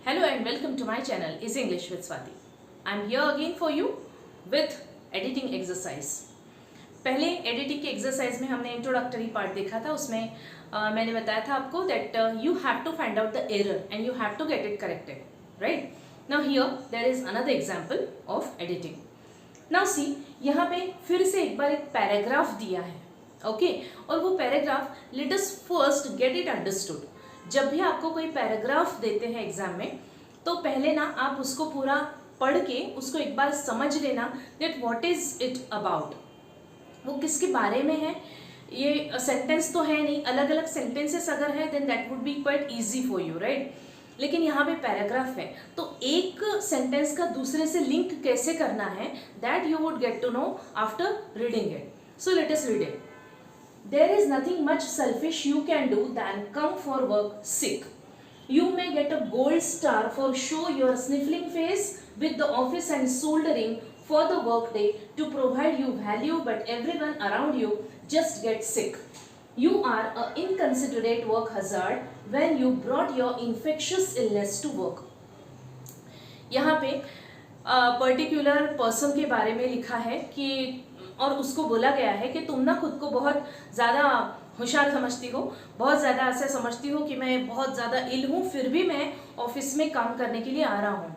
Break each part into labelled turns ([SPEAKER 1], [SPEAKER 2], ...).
[SPEAKER 1] Hello and welcome to my channel is English with Swati. I am here again for you with editing exercise. पहले editing के exercise में हमने introductory part देखा था. उसमें मैंने बताया था आपको that you have to find out the error and you have to get it corrected, right. Now here there is another example of editing. Now see, यहाँ पे फिर से एक बार एक पैराग्राफ दिया है, ओके और वो paragraph let us first get it understood. जब भी आपको कोई पैराग्राफ देते हैं एग्जाम में तो पहले ना आप उसको पूरा पढ़ के उसको एक बार समझ लेना that what is it about, वो किसके बारे में है. ये सेंटेंस तो है नहीं, अलग अलग सेंटेंसेस अगर है then that would be quite easy for you, right. लेकिन यहाँ पे पैराग्राफ है तो एक सेंटेंस का दूसरे से लिंक कैसे करना है that you would get to know after reading it. So let us read it. There is nothing much selfish you can do than come for work sick. You may get a gold star for show your sniffling face with the office and soldering for the work day to provide you value, but everyone around you just gets sick. You are an inconsiderate work hazard when you brought your infectious illness to work. यहाँ पे particular person के बारे में लिखा है कि और उसको बोला गया है कि तुम ना खुद को बहुत ज़्यादा होशियार समझती हो, बहुत ज़्यादा ऐसा समझती हो कि मैं बहुत ज़्यादा इल हूँ, फिर भी मैं ऑफिस में काम करने के लिए आ रहा हूँ,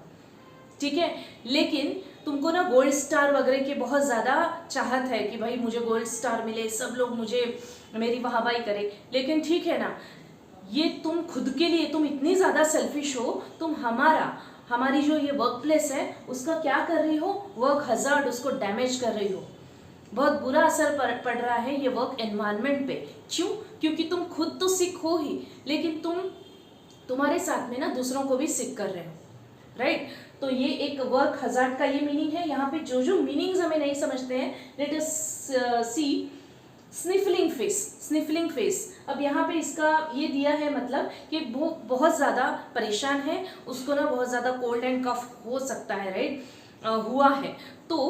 [SPEAKER 1] ठीक है. लेकिन तुमको ना गोल्ड स्टार वगैरह की बहुत ज़्यादा चाहत है कि भाई मुझे गोल्ड स्टार मिले, सब लोग मुझे मेरी वाहवाही करे. लेकिन ठीक है ना, ये तुम खुद के लिए तुम इतनी ज़्यादा सेल्फिश हो, तुम हमारी जो ये वर्क प्लेस है उसका क्या कर रही हो, वर्क हजार्ड, उसको डैमेज कर रही हो. बहुत बुरा असर पड़ रहा है ये वर्क एनवायरनमेंट पे. क्यों? क्योंकि तुम खुद तो सिक हो ही, लेकिन तुम्हारे साथ में ना दूसरों को भी सिक कर रहे हो, राइट. तो ये एक वर्क हजार्ड का ये मीनिंग है. यहाँ पे जो जो मीनिंग्स हमें नहीं समझते हैं, लेट अस सी. स्निफलिंग फेस, स्निफलिंग फेस. अब यहाँ पे इसका ये दिया है मतलब कि वो बहुत ज़्यादा परेशान है, उसको ना बहुत ज़्यादा कोल्ड एंड कफ हो सकता है, राइट. हुआ है तो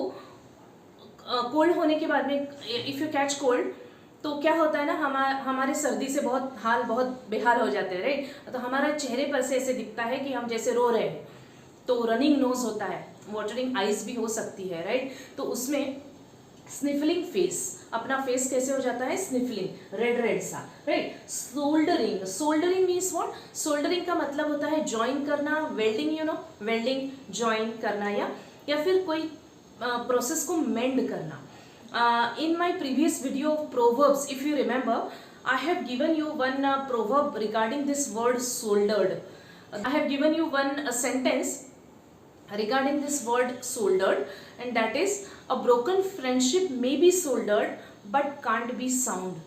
[SPEAKER 1] कोल्ड होने के बाद में इफ़ यू कैच कोल्ड तो क्या होता है ना, हमारे सर्दी से बहुत बेहाल हो जाते हैं, राइट. तो हमारा चेहरे पर से ऐसे दिखता है कि हम जैसे रो रहे हैं. तो रनिंग नोज होता है, वाटरिंग आइज भी हो सकती है, राइट. तो उसमें स्निफलिंग फेस, अपना फेस कैसे हो जाता है, स्निफलिंग, रेड सा, right. Soldering, soldering means what. Soldering का मतलब होता है ज्वाइन करना, welding, you know, welding, join करना या फिर कोई प्रोसेस को मेंड करना. In my previous video of proverbs, if you remember, I have given you one proverb regarding this word soldered. I have given you one sentence regarding this word soldered, and that is a broken friendship may be soldered but can't be sound.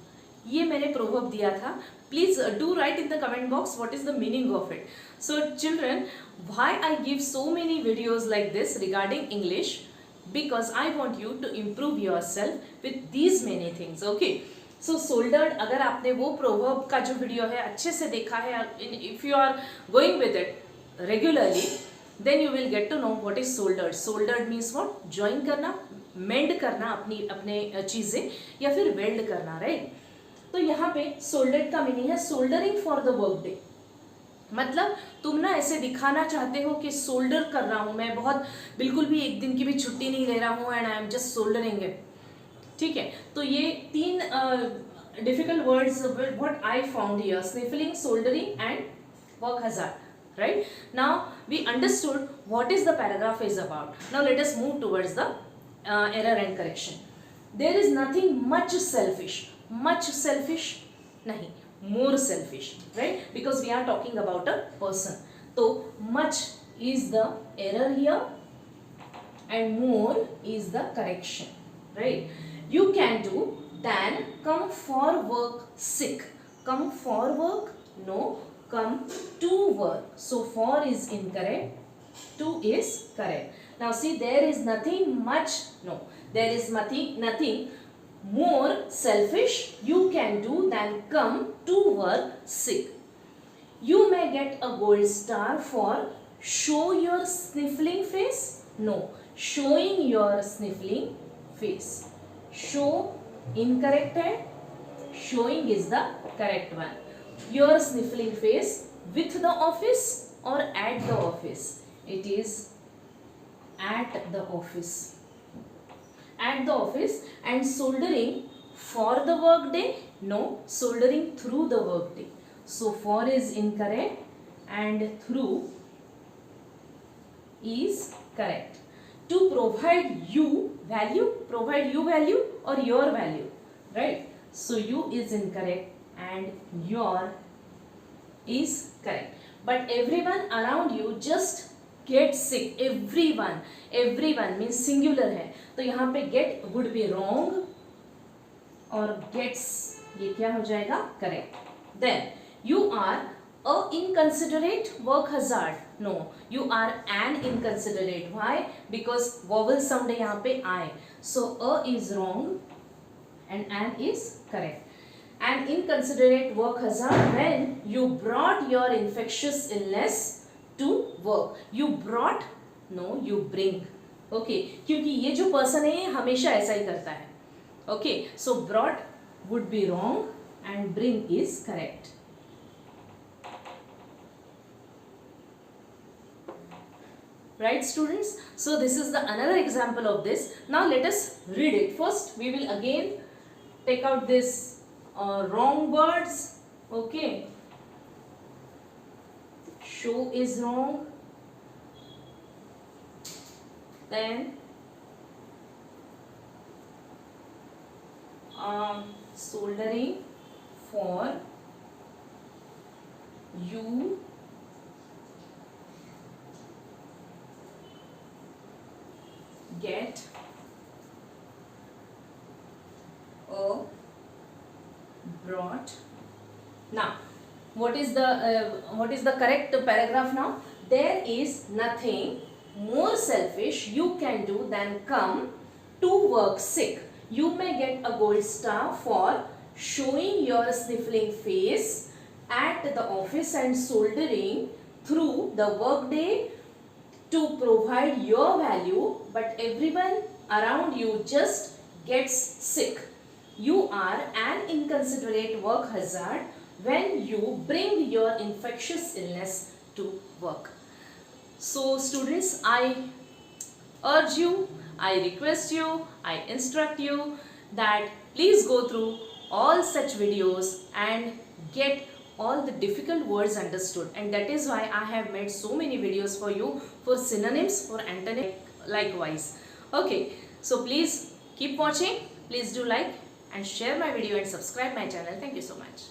[SPEAKER 1] ये मैंने proverb दिया था. Please do write in the comment box what is the meaning of it. So children, why I give so many videos like this regarding English? Because I want you to improve yourself with these many things, okay. So soldered, अगर आपने वो proverb का जो video है अच्छे से देखा है, if you are going with it regularly, then you will get to know what is soldered. Soldered means what? Join करना, mend करना अपने चीज़ें, या फिर weld करना, right. तो यहाँ पे soldered का मीनिंग है soldering for the work day. मतलब तुम ना ऐसे दिखाना चाहते हो कि सोल्डर कर रहा हूँ मैं, बहुत बिल्कुल भी एक दिन की भी छुट्टी नहीं ले रहा हूँ, and I am just soldering it, ठीक है. तो ये तीन difficult words what I found here, sniffling, soldering and work hazard, right. Now we understood what is the paragraph is about. Now let us move towards the error and correction. There is nothing much selfish नहीं, more selfish, right, because we are talking about a person. So much is the error here and more is the correction, right. You can do than come for work sick. Come for work, no, come to work. So for is incorrect, to is correct. Now see, there is nothing much, no, there is nothing more selfish you can do than come to work sick. You may get a gold star for show your sniffling face. No, showing your sniffling face. Show incorrect है, showing is the correct one. Your sniffling face with the office or at the office? It is at the office. At the office. And soldering for the work day? No, soldering through the work day. So for is incorrect and through is correct. To provide you value, provide you value or your value, right? So you is incorrect and your is correct. But everyone around you just get sick. everyone, everyone means singular है, तो यहाँ पे get would be wrong और gets ये क्या हो जाएगा? correct. Then you are a inconsiderate work hazard. No, you are an inconsiderate. Why? Because vowel sound है यहाँ पे I. So a is wrong and an is correct. An inconsiderate work hazard when you brought your infectious illness to work. You brought, no, you bring. Okay, क्योंकि ये जो person है ये हमेशा ऐसा ही करता है. Okay, so brought would be wrong and bring is correct. Right, students? So this is the another example of this. Now let us read it. First we will again take out this wrong words. Okay, show is wrong, then soldering for you get a brought. Now what is the correct paragraph now? There is nothing more selfish you can do than come to work sick. You may get a gold star for showing your sniffling face at the office and soldering through the workday to provide your value, but everyone around you just gets sick. You are an inconsiderate work hazard when you bring your infectious illness to work. So students, I urge you, I request you, I instruct you that please go through all such videos and get all the difficult words understood, and that is why I have made so many videos for you for synonyms, for antonyms likewise. Okay, so please keep watching, please do like and share my video and subscribe my channel. Thank you so much.